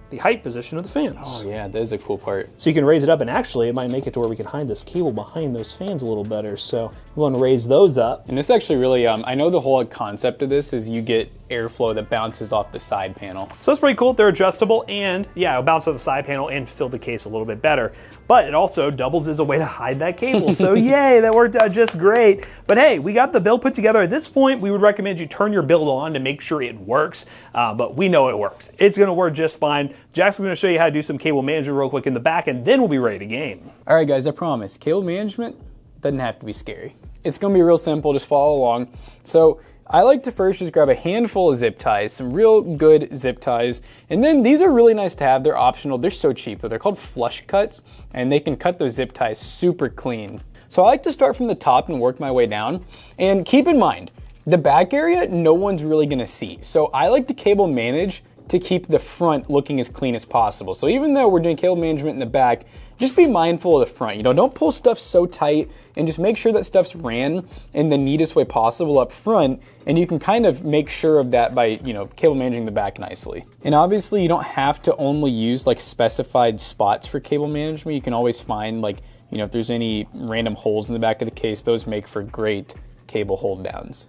Speaker 1: the height position of the fans.
Speaker 2: Oh yeah, that is a cool part.
Speaker 1: So you can raise it up, and actually it might make it to where we can hide this cable behind those fans a little better. So we're going to raise those up.
Speaker 2: And this actually really, I know the whole concept of this is you get airflow that bounces off the side panel.
Speaker 1: So it's pretty cool. They're adjustable, and yeah, it'll bounce off the side panel and fill the case a little bit better. But it also doubles as a way to hide that cable. So yay, that worked out just great. But hey, we got the build put together. At this point, we would recommend you turn your build on to make sure it works. But we know it works. It's gonna work just fine. Jackson's gonna show you how to do some cable management real quick in the back, and then we'll be ready to game.
Speaker 2: All right guys, I promise, cable management doesn't have to be scary. It's gonna be real simple, just follow along. So I like to first just grab a handful of zip ties, some real good zip ties. And then these are really nice to have, they're optional, they're so cheap, but they're called flush cuts, and they can cut those zip ties super clean. So I like to start from the top and work my way down. And keep in mind, the back area, no one's really gonna see. So I like to cable manage to keep the front looking as clean as possible. So even though we're doing cable management in the back, just be mindful of the front. You know, don't pull stuff so tight, and just make sure that stuff's ran in the neatest way possible up front, and you can kind of make sure of that by, you know, cable managing the back nicely. And obviously you don't have to only use like specified spots for cable management. You can always find, like, you know, if there's any random holes in the back of the case, those make for great cable hold downs.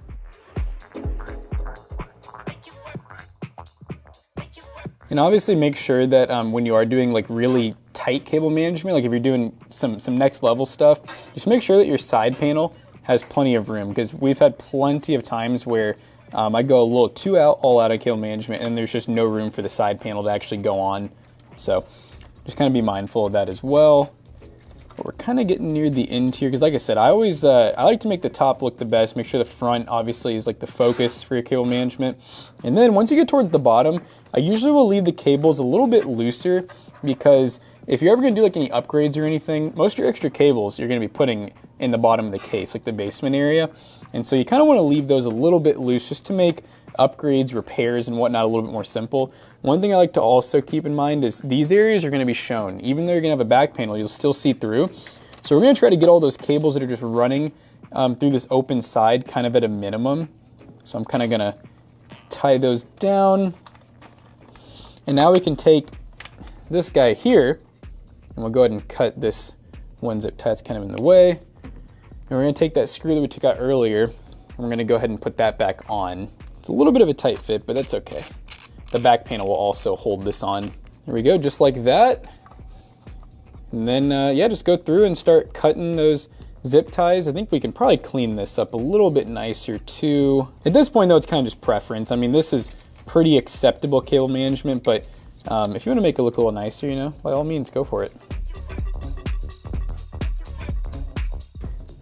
Speaker 2: And obviously make sure that when you are doing like really tight cable management, like if you're doing some next level stuff, just make sure that your side panel has plenty of room, because we've had plenty of times where I go a little too all out of cable management and there's just no room for the side panel to actually go on. So just kind of be mindful of that as well. But we're kind of getting near the end here, because like I said, I always I like to make the top look the best, make sure the front obviously is like the focus for your cable management. And then once you get towards the bottom, I usually will leave the cables a little bit looser, because if you're ever going to do like any upgrades or anything, most of your extra cables you're going to be putting in the bottom of the case, like the basement area. And so you kind of want to leave those a little bit loose just to make upgrades, repairs, and whatnot a little bit more simple. One thing I like to also keep in mind is these areas are going to be shown. Even though you're going to have a back panel, you'll still see through. So we're going to try to get all those cables that are just running through this open side kind of at a minimum. So I'm kind of going to tie those down. And now we can take this guy here, and we'll go ahead and cut this one zip tie that's kind of in the way. we're gonna take that screw that we took out earlier, and we're gonna go ahead and put that back on. It's a little bit of a tight fit, but that's okay. The back panel will also hold this on. There we go, just like that. And then, yeah, just go through and start cutting those zip ties. I think we can probably clean this up a little bit nicer too. At this point though, it's kind of just preference. I mean, this is pretty acceptable cable management, but if you want to make it look a little nicer, you know, by all means, go for it.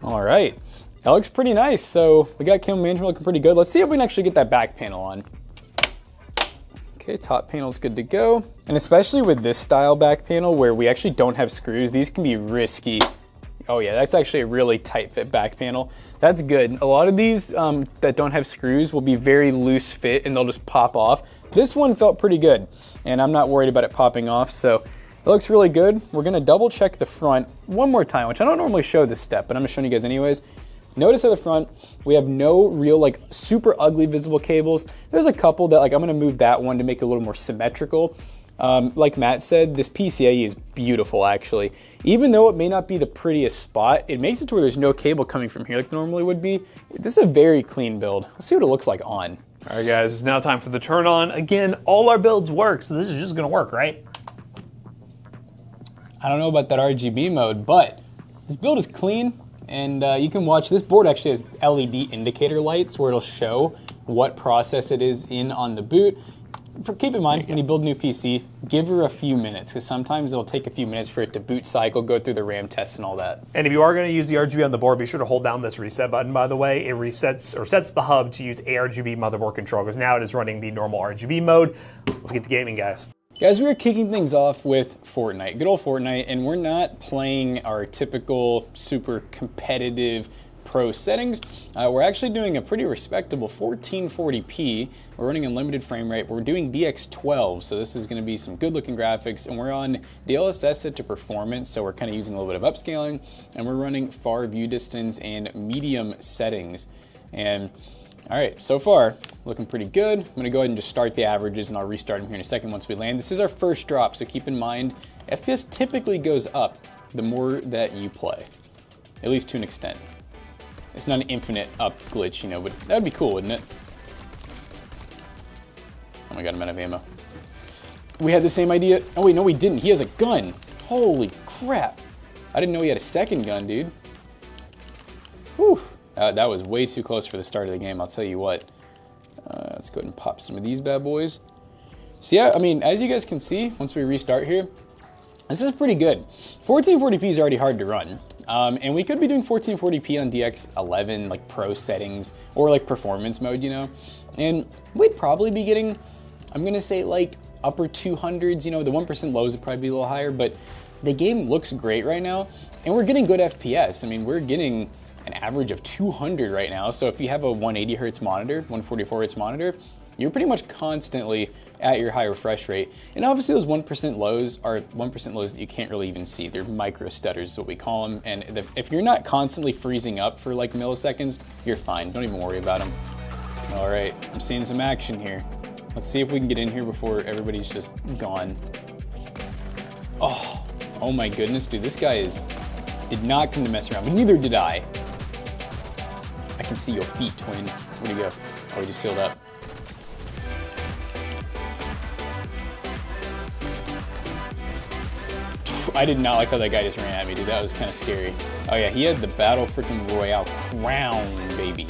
Speaker 2: All right, that looks pretty nice. So we got cable management looking pretty good. Let's see if we can actually get that back panel on. Okay, top panel's good to go. And especially with this style back panel where we actually don't have screws, these can be risky. Oh yeah, that's actually a really tight fit back panel. That's good. A lot of these that don't have screws will be very loose fit and they'll just pop off. This one felt pretty good and I'm not worried about it popping off, so it looks really good. We're gonna double check the front one more time, which I don't normally show this step, but I'm just showing you guys anyways. Notice at the front, we have no real like super ugly visible cables. There's a couple that like I'm gonna move that one to make it a little more symmetrical. Like Matt said, this PCIe is beautiful actually. Even though it may not be the prettiest spot, it makes it to where there's no cable coming from here like there normally would be. This is a very clean build. Let's see what it looks like on.
Speaker 1: All right guys, it's now time for the turn on. Again, all our builds work, so this is just gonna work, right?
Speaker 2: I don't know about that RGB mode, but this build is clean. And you can watch, this board actually has LED indicator lights where it'll show what process it is in on the boot. Keep in mind, when you build a new PC, give her a few minutes, because sometimes it'll take a few minutes for it to boot cycle, go through the RAM test and all that.
Speaker 1: And if you are going to use the RGB on the board, be sure to hold down this reset button, by the way. It resets or sets the hub to use ARGB motherboard control, because now it is running the normal RGB mode. Let's get to gaming, guys.
Speaker 2: Guys, we are kicking things off with Fortnite, good old Fortnite, and we're not playing our typical super competitive pro settings. We're actually doing a pretty respectable 1440p. We're running unlimited frame rate. We're doing DX12, so this is going to be some good looking graphics, and we're on DLSS set to performance, so we're kind of using a little bit of upscaling, and we're running far view distance and medium settings. And all right, so far, looking pretty good. I'm gonna go ahead and just start the averages and I'll restart them here in a second once we land. This is our first drop, so keep in mind, FPS typically goes up the more that you play, at least to an extent. It's not an infinite up glitch, you know, but that'd be cool, wouldn't it? Oh my God, I'm out of ammo. We had the same idea. Oh wait, no we didn't. He has a gun. Holy crap. I didn't know he had a second gun, dude. Whew. That was way too close for the start of the game, I'll tell you what. Let's go ahead and pop some of these bad boys. So yeah, I mean, as you guys can see, once we restart here, this is pretty good. 1440p is already hard to run. And we could be doing 1440p on DX11, like pro settings, or like performance mode, you know? And we'd probably be getting, I'm gonna say like upper 200s, you know, the 1% lows would probably be a little higher, but the game looks great right now, and we're getting good FPS. I mean, we're getting an average of 200 right now. So if you have a 180 hertz monitor, 144 hertz monitor, you're pretty much constantly at your high refresh rate. And obviously those 1% lows are 1% lows that you can't really even see. They're micro stutters is what we call them. And if you're not constantly freezing up for like milliseconds, you're fine. Don't even worry about them. All right, I'm seeing some action here. Let's see if we can get in here before everybody's just gone. Oh my goodness, dude, this guy did not come to mess around, but neither did I. I can see your feet, twin. Where'd you go? Oh, he just healed up. I did not like how that guy just ran at me, dude. That was kind of scary. Oh yeah, he had the Battle freaking Royale crown, baby.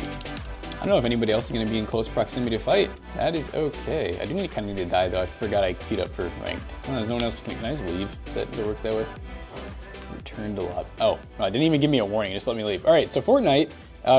Speaker 2: I don't know if anybody else is going to be in close proximity to fight. That is okay. I do kind of need to die, though. I forgot I queued up for ranked. Oh, there's no one else. Can I just leave? Does it work that way? Return to lobby. Oh, no, it didn't even give me a warning. It just let me leave. All right, so Fortnite,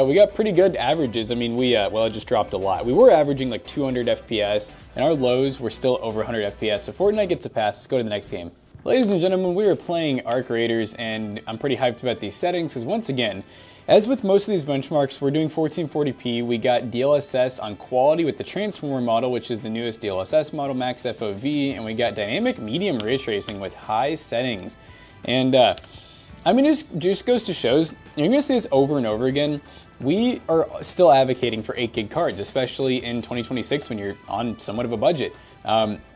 Speaker 2: we got pretty good averages. I mean, well, it just dropped a lot. We were averaging like 200 FPS, and our lows were still over 100 FPS. So Fortnite gets a pass. Let's go to the next game. Ladies and gentlemen, we are playing Arc Raiders, and I'm pretty hyped about these settings because once again, as with most of these benchmarks, we're doing 1440p. We got DLSS on quality with the Transformer model, which is the newest DLSS model, Max FOV, and we got dynamic medium ray tracing with high settings. And I mean, it just goes to shows, you're gonna see this over and over again. We are still advocating for 8 gig cards, especially in 2026 when you're on somewhat of a budget.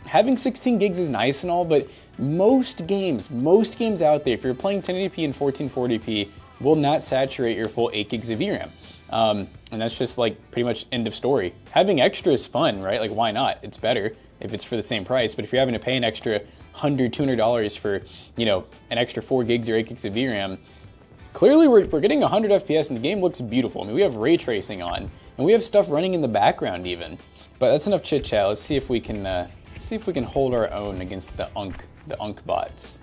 Speaker 2: Having 16 gigs is nice and all, but most games out there, if you're playing 1080p and 1440p, will not saturate your full 8 gigs of VRAM. And that's just like pretty much end of story. Having extra is fun, right? Like, why not? It's better if it's for the same price, but if you're having to pay an extra $100, $200 for, you know, an extra 4 gigs or 8 gigs of VRAM, clearly we're getting 100 FPS and the game looks beautiful. I mean, we have ray tracing on, and we have stuff running in the background even. But that's enough chit chat. Let's see if we can hold our own against the Unk bots.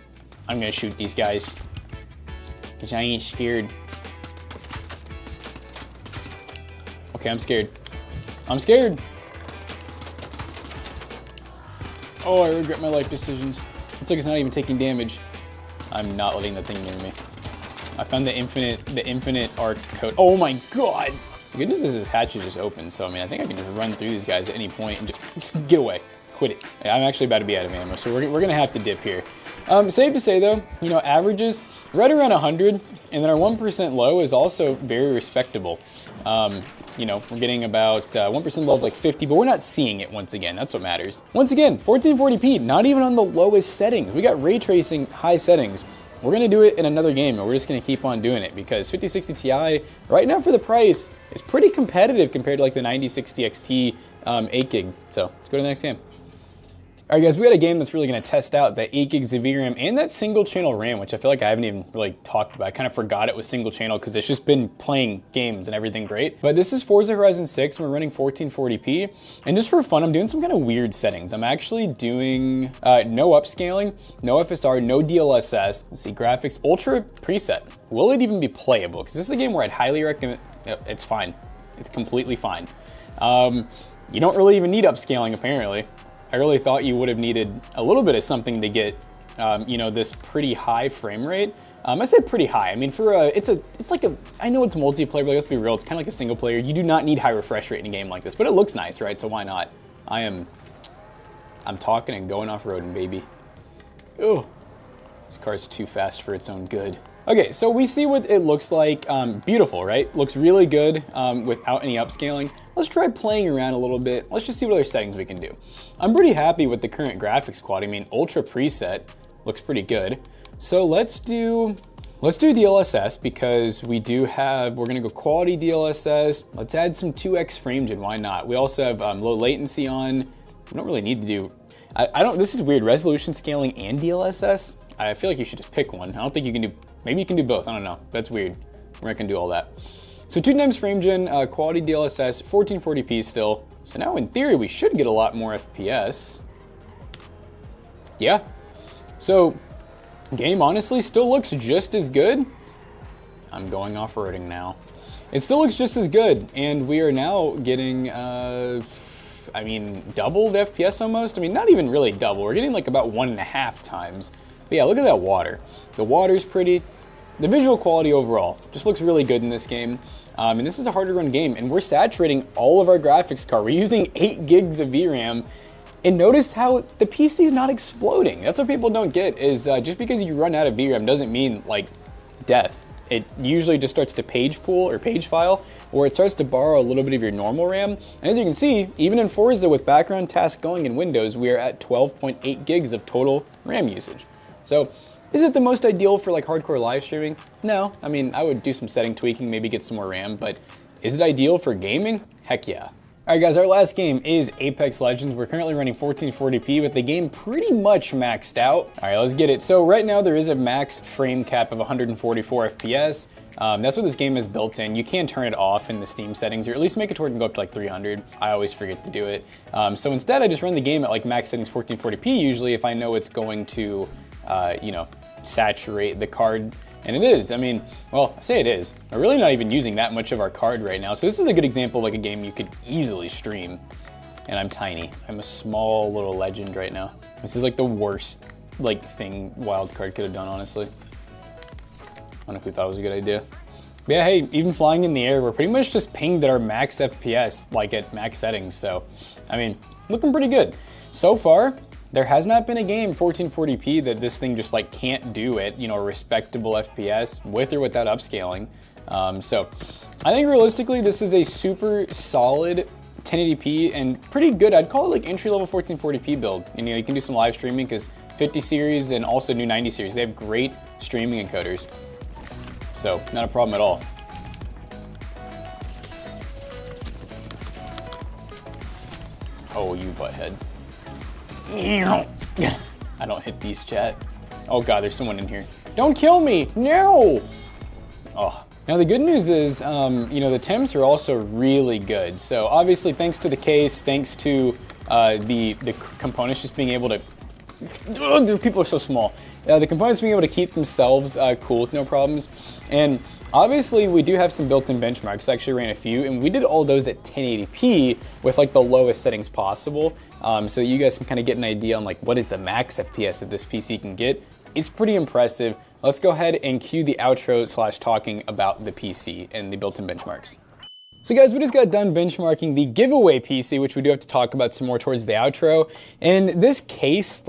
Speaker 2: I'm gonna shoot these guys, because I ain't scared. Okay, I'm scared. I'm scared. Oh, I regret my life decisions. It's like it's not even taking damage. I'm not letting that thing near me. I found the infinite arc code. Oh my god! The good news is this hatch is just open, so I mean, I think I can just run through these guys at any point and just get away. Quit it. I'm actually about to be out of ammo, so we're gonna have to dip here. Safe to say though, you know, averages right around 100, and then our 1% low is also very respectable. You know, we're getting about 1% low of like 50, but we're not seeing it once again. That's what matters. Once again, 1440p, not even on the lowest settings. We got ray tracing high settings. We're gonna do it in another game, and we're just gonna keep on doing it because 5060 Ti, right now for the price, is pretty competitive compared to like the 9060 XT 8 gig. So let's go to the next game. All right, guys, we got a game that's really going to test out that 8 gigs of VRAM and that single channel RAM, which I feel like I haven't even really talked about. I kind of forgot it was single channel because it's just been playing games and everything great. But this is Forza Horizon 6, and we're running 1440p. And just for fun, I'm doing some kind of weird settings. I'm actually doing no upscaling, no FSR, no DLSS. Let's see, graphics, ultra preset. Will it even be playable? Because this is a game where I'd highly recommend. It's fine. It's completely fine. You don't really even need upscaling, apparently. I really thought you would have needed a little bit of something to get, you know, this pretty high frame rate. I say pretty high. I mean, for it's like a, I know it's multiplayer, but let's be real, it's kind of like a single player. You do not need high refresh rate in a game like this, but it looks nice, right? So why not? I'm talking and going off-roading, baby. Oh, this car's too fast for its own good. Okay, so we see what it looks like. Beautiful, right? Looks really good without any upscaling. Let's try playing around a little bit. Let's just see what other settings we can do. I'm pretty happy with the current graphics quality. I mean, ultra preset looks pretty good. So let's do DLSS because we do have, we're gonna go quality DLSS. Let's add some 2x frame gen, why not? We also have low latency on. We don't really need to do, I don't, this is weird, resolution scaling and DLSS. I feel like you should just pick one. I don't think you can do, maybe you can do both, I don't know. That's weird. We're not gonna do all that. So 2 times frame gen, quality DLSS, 1440p still. So now in theory, we should get a lot more FPS. Yeah. So game honestly still looks just as good. I'm going off-roading now. It still looks just as good. And we are now getting, I mean, doubled FPS almost. I mean, not even really double. We're getting like about 1.5 times. But yeah, look at that water. The water's pretty. The visual quality overall just looks really good in this game. And this is a hard to run game, and we're saturating all of our graphics card. We're using 8 gigs of VRAM, and notice how the PC is not exploding. That's what people don't get, is just because you run out of VRAM doesn't mean like death. It usually just starts to page pool or page file, or it starts to borrow a little bit of your normal RAM. And as you can see, even in Forza with background tasks going in Windows, we are at 12.8 gigs of total RAM usage. So is it the most ideal for like hardcore live streaming? No, I mean, I would do some setting tweaking, maybe get some more RAM, but is it ideal for gaming? Heck yeah. All right guys, our last game is Apex Legends. We're currently running 1440p with the game pretty much maxed out. All right, let's get it. So right now there is a max frame cap of 144 FPS. That's what this game is built in. You can turn it off in the Steam settings, or at least make it to where it can go up to like 300. I always forget to do it. So instead I just run the game at like max settings 1440p usually if I know it's going to, you know, saturate the card. And it is, I mean, well, I say it is. We're really not even using that much of our card right now. So this is a good example of like a game you could easily stream. And I'm tiny. I'm a small little legend right now. This is like the worst like thing Wildcard could have done, honestly. I don't know if we thought it was a good idea. But yeah, hey, even flying in the air, we're pretty much just pinged at our max FPS, like at max settings. So, I mean, looking pretty good. So far, there has not been a game 1440p that this thing just like can't do it, you know, a respectable FPS with or without upscaling. So I think realistically, this is a super solid 1080p and pretty good. I'd call it like entry-level 1440p build. And, you know, you can do some live streaming because 50 series and also new 90 series, they have great streaming encoders. so not a problem at all. Oh, you butthead. I don't hit these, chat. Oh god, there's someone in here. Don't kill me, no! Oh. Now the good news is, you know, the temps are also really good. So obviously thanks to the case, thanks to the components just being able to, the people are so small. The components being able to keep themselves cool with no problems. And obviously we do have some built-in benchmarks. I actually ran a few and we did all those at 1080p with like the lowest settings possible. So that you guys can kind of get an idea on like what is the max FPS that this PC can get. It's pretty impressive. Let's go ahead and cue the outro / talking about the PC and the built-in benchmarks. So guys, we just got done benchmarking the giveaway PC, which we do have to talk about some more towards the outro. And this case /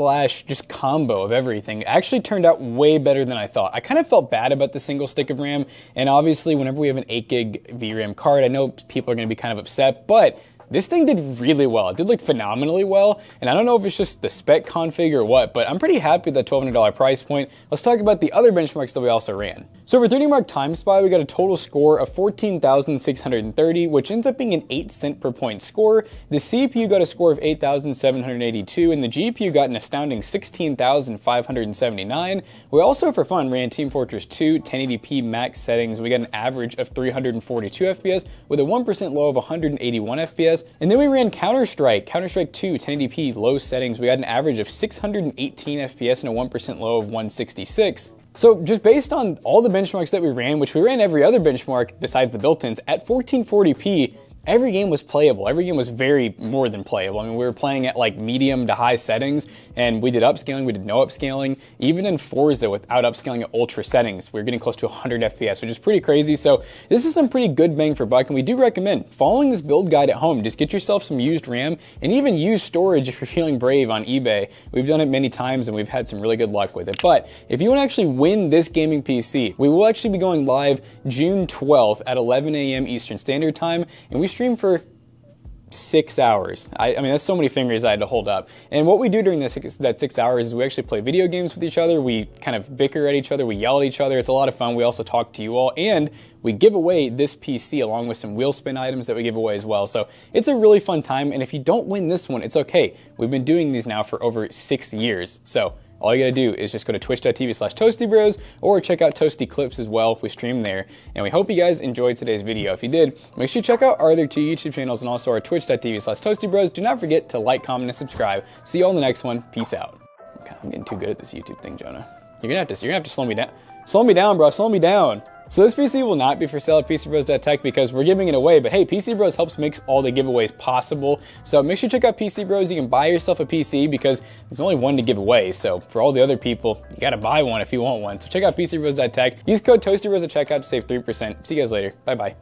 Speaker 2: just combo of everything actually turned out way better than I thought. I kind of felt bad about the single stick of RAM. And obviously whenever we have an 8 gig VRAM card, I know people are going to be kind of upset, but this thing did really well. It did like phenomenally well, and I don't know if it's just the spec config or what, but I'm pretty happy with that $1,200 price point. Let's talk about the other benchmarks that we also ran. So for 3DMark TimeSpy, we got a total score of 14,630, which ends up being an 8 cent per point score. The CPU got a score of 8,782, and the GPU got an astounding 16,579. We also, for fun, ran Team Fortress 2 1080p max settings. We got an average of 342 FPS with a 1% low of 181 FPS. And then we ran Counter-Strike 2 1080p low settings. We got an average of 618 FPS and a 1% low of 166. So just based on all the benchmarks that we ran, which we ran every other benchmark besides the built-ins, at 1440p, every game was playable. Every game was very more than playable. I mean, we were playing at like medium to high settings, and we did upscaling, we did no upscaling. Even in Forza, without upscaling at ultra settings, we were getting close to 100 FPS, which is pretty crazy. So this is some pretty good bang for buck, and we do recommend following this build guide at home. Just get yourself some used RAM, and even used storage if you're feeling brave on eBay. We've done it many times, and we've had some really good luck with it. But if you want to actually win this gaming PC, we will actually be going live June 12th at 11 a.m. Eastern Standard Time, and we stream for 6 hours. I mean, that's so many fingers I had to hold up. And what we do during that 6 hours is we actually play video games with each other. We kind of bicker at each other. We yell at each other. It's a lot of fun. We also talk to you all, and we give away this PC along with some wheel spin items that we give away as well. So it's a really fun time. And if you don't win this one, it's okay. We've been doing these now for over 6 years. So all you gotta do is just go to twitch.tv/ToastyBros or check out Toasty Clips as well. We stream there. And we hope you guys enjoyed today's video. If you did, make sure you check out our other 2 YouTube channels and also our twitch.tv/ToastyBros. Do not forget to like, comment, and subscribe. See you all in the next one. Peace out. God, I'm getting too good at this YouTube thing, Jonah. You're gonna have to slow me down. Slow me down, bro. Slow me down. So this PC will not be for sale at PCBros.tech because we're giving it away, but hey, PC Bros helps make all the giveaways possible. So make sure you check out PC Bros. You can buy yourself a PC because there's only one to give away. So for all the other people, you gotta buy one if you want one. So check out PCBros.tech. Use code ToastyBros at checkout to save 3%. See you guys later. Bye-bye.